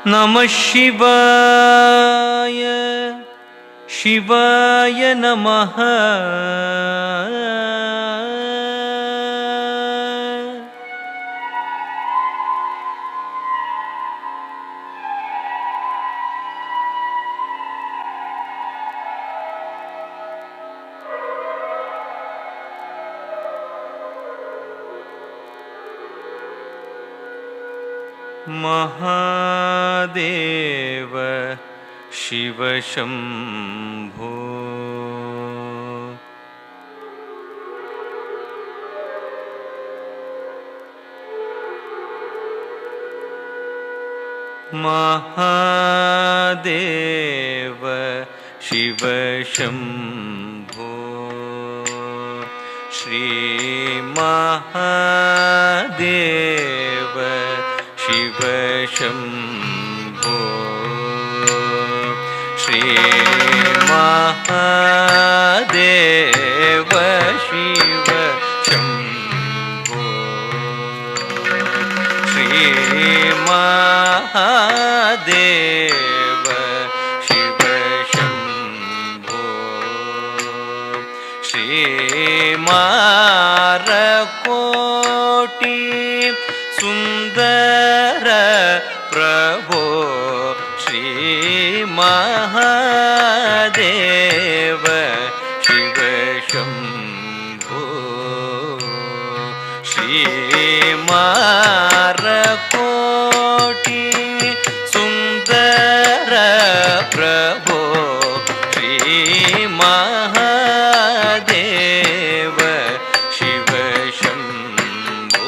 ನಮಃ ಶಿವಾಯ ಶಿವಾಯ ನಮಃ. ಮಹಾದೇವ ಶಿವ ಶಂಭೋ. ಮಹಾದೇವ ಶಿವ ಶಂಭೋ. ಶ್ರೀ ಮಹಾದೇವ ಶಿವ ಶಂಭೋ. ಶ್ರೀ ಮಹಾದೇವ ಶಿವ ಶಂಭೋ. ಶ್ರೀ ಮಹಾದೇವ ಶಿವ ಶಂಭೋ. ಶ್ರೀ ಮಾರಕೋಟಿ ಸುಂದರ ಪ್ರಭೋ. ಶ್ರೀ ಮಹಾದೇವ ಶಿವ ಶಂಭೋ. ಶ್ರೀ ಮಾರಕೋಟಿ ಸುಂದರ ಪ್ರಭೋ. ಶ್ರೀ ಮಹಾದೇವ ಶಿವ ಶಂಭೋ.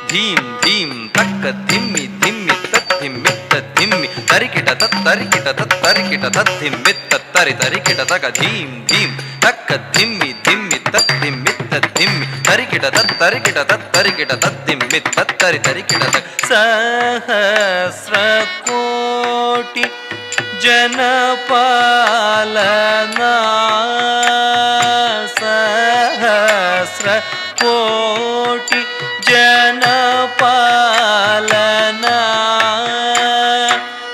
ಧೀಂ ಧೀಂ ತಕ್ಕ ಧಿಮ್ಮಿ ಧಿಮ್ಮಿ ತದ್ಧಿಮ್ಮಿತ್ತ ಧಿಮ್ಮಿ ತರಿಕಿಟ ತತ್ತರಿಕಿಟ ತತ್ತರಿಕಿಟ ತದ್ಧಿಮ್ಮಿತ್ತ ತರಿ ತರಿಕಿಟ ತಕ ಧೀಂ ಧೀಂ ತಕ್ಕ ಧಿಮ್ಮಿ ಧಿಮ್ಮಿ ತದ್ಧಿಮ್ಮಿತ್ತ ಧಿಮ್ಮಿ ತರಿಕಿಟ ತತ್ತರಿಕಿಟ ತತ್ತರಿಕಿಟ ತದ್ಧಿಮ್ಮಿತ್ತ ತತ್ತರಿ ತರಿಕಿಟ ತಕ. ಸಹಸ್ರ ಕೋಟಿ ಜನಪಾಲನಾ. ಸಹಸ್ರ ಕೋಟಿ ಜನಪಾಲನಾ.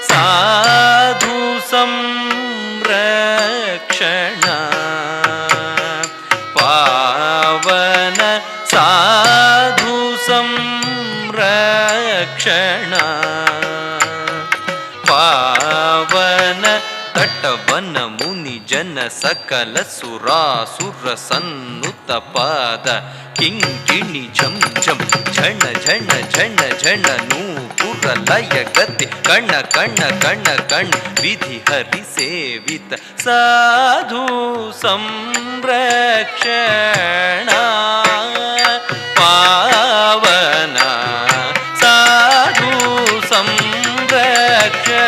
ಸಾಧು ಸಂರಕ್ಷಣ ಪಾವನ. ಸಾಧು ಸಂರಕ್ಷಣ ಪಾವನ. ತಟವನ ಮುನಿ ಜನ ಸಕಲ ಸುರಾಸುರ ಸನ್ನುತ ಪಾದ. ಕಿಂಕಿಣಿ ಝಂ ಝಂ ಝಣ ಝಣ ಝಣ ಝಣ ನೂಪುರ ಲಯ ಗತಿ ಕಣ್ಣ ಕಣ್ಣ ಕಣ್ಣ ಕಣ್ಣ ವಿಧಿ ಹರಿ ಸೇವಿತ. ಸಾಧು ಸಂರಕ್ಷಣ ಪಾವನ. ಸಾಧು ಸಂರಕ್ಷಣ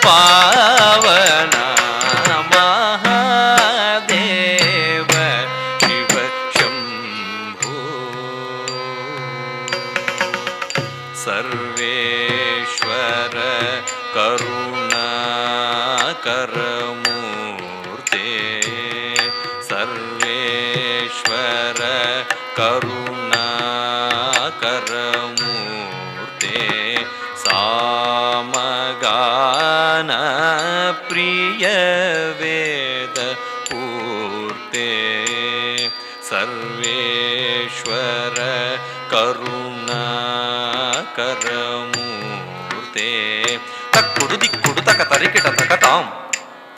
ಪಾವನ. ಮಹಾದೇವ ಶಿವ ಶಂಭೋ. ಸರ್ವೇಶ್ವರ ಕರುಣಾಕರ ಮೂರ್ತೆ. ಸರ್ವೇಶ್ವರ ಕರುಣಾಕರ ಮೂರ್ತೆ. ಸಾಮಗಾನ ಪ್ರಿಯ ವೇದ ಪೂರ್ತೆ. ಸರ್ವೇಶ್ವರ ಕರುಣಾಕರ ಮೂರ್ತೆ. ತಕ್ಕುಡು ದಿಕ್ಕುಡು ತಕ ತರಿಕಿಟ ತಕ ತಾಂ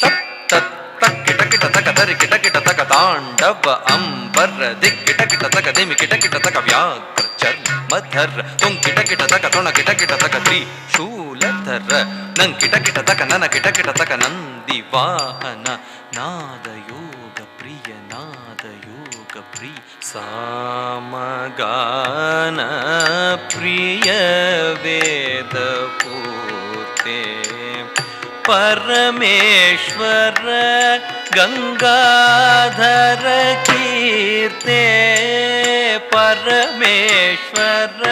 ತತ್ ತತ್ ತಕ್ಕಿಟ ಕಿಟ ತಕ ತರಿಕಿಟ ಕಿಟ ತಕ ತಾಂಡವ ಅಂಬರ ದಿಕ್ಕಿಟ ಕಿಟ ತಕ ದಿಮಿ ಕಿಟ ಕಿಟ ತಕ ವ್ಯಾಘ್ರ ಚರ್ಮಧರ ತುಂಕಿಟ ಕಿಟ ತಕ ತೊಣ ಕಿಟ ಕಿಟ ತಕ ತ್ರಿಶೂಲಧರ ನಂಕಿಟ ಕಿಟ ತಕ ನನ ಕಿಟ ಕಿಟ ತಕ ನಂದಿ ವಾಹನ. ನಾದಯೋಗ ಪ್ರಿಯ ನಾದಯೋಗ ಪ್ರಿಯ. ಸಾಮಗಾನ ಪ್ರಿಯ ವೇದ ಪೂರ್ತೆ. ಪರಮೇಶ್ವರ ಗಂಗಾಧರ ಕೀರ್ತೆ. ಪರಮೇಶ್ವರ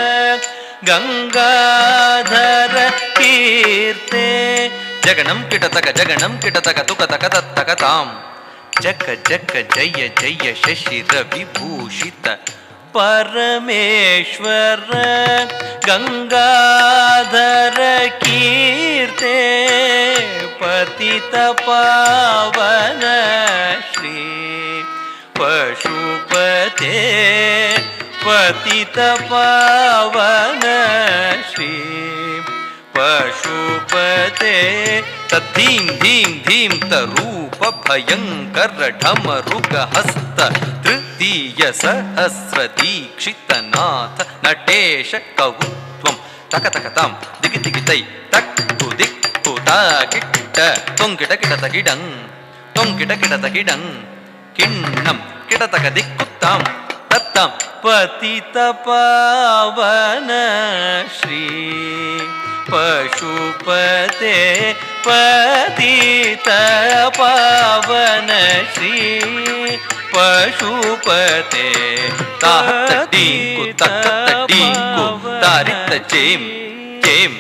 ಗಂಗಾಧರ ಕೀರ್ತೆ. ಜಗಣಂ ಕಿಟತಕ ಜಗಣಂ ಕಿಟತಕ ತುಕ ತಕ ತತ್ತಕ ತಾಂ. ಜಗ ಜಗ ಜಯ ಜಯ ಶಶಿರ ವಿಭೂಷಿತ परमेश्वर गंगाधर कीर्ते पतित पावन श्री पशुपते पतित पावन श्री पशुपते तद्धीं धीं धीं तरूप भयंकर ढमरुग हस्त तृतीय सहस्र दीक्षितनाथ नटेश कौत्वं तक तक तां दिगि दिगि तै तक्कु दिक्कु ताकिट्ट तोंकिट किट तकिडं तोंकिट किट तकिडं किण्णं किट तक दिक्कुत्तां तत्तां पतित पावन श्री पशुपते पतित पावन श्री पशुपते ताहत्तींकु तक्कत्तींकु तारित चेम चेम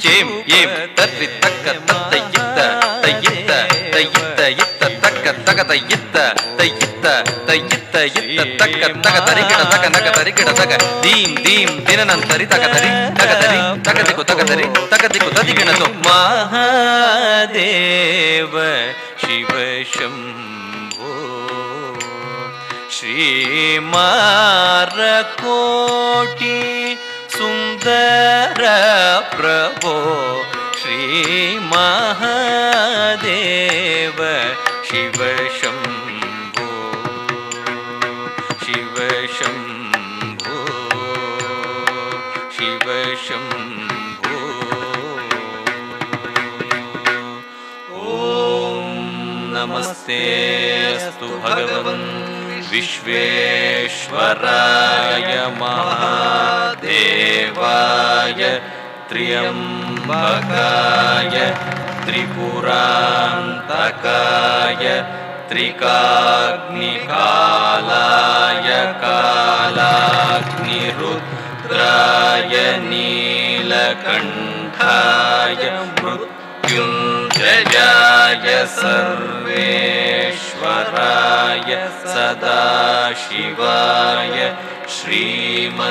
चेम येम तर्रितक्क तत्तयित्त तयित्त तयित्त यित्त तक्क तक तयित्त तयित्त तयित्त यित्त तक्क तक तरिकिट तक नक तरिकिट तक दीं दीं दिननंतरि तक तरि तक दिक्कु तक तरि तक दिक्कु तदिगिणतो महादेव शिव शंभो श्रीमारकोटि सुंदर प्रभो श्री महादेव शिव शंभो शिव शंभो शिव शंभो ओम नमस्ते अस्तु भगवन् विश्वेश्वराय महादेवाय त्र्यंबकाय त्रिपुरांतकाय त्रिकाग्निकालाय कालाग्निरुद्राय नीलकंठाय मृत्युंजयाय सर्वेश्वराय सदाशिवाय श्रीमन्महादेव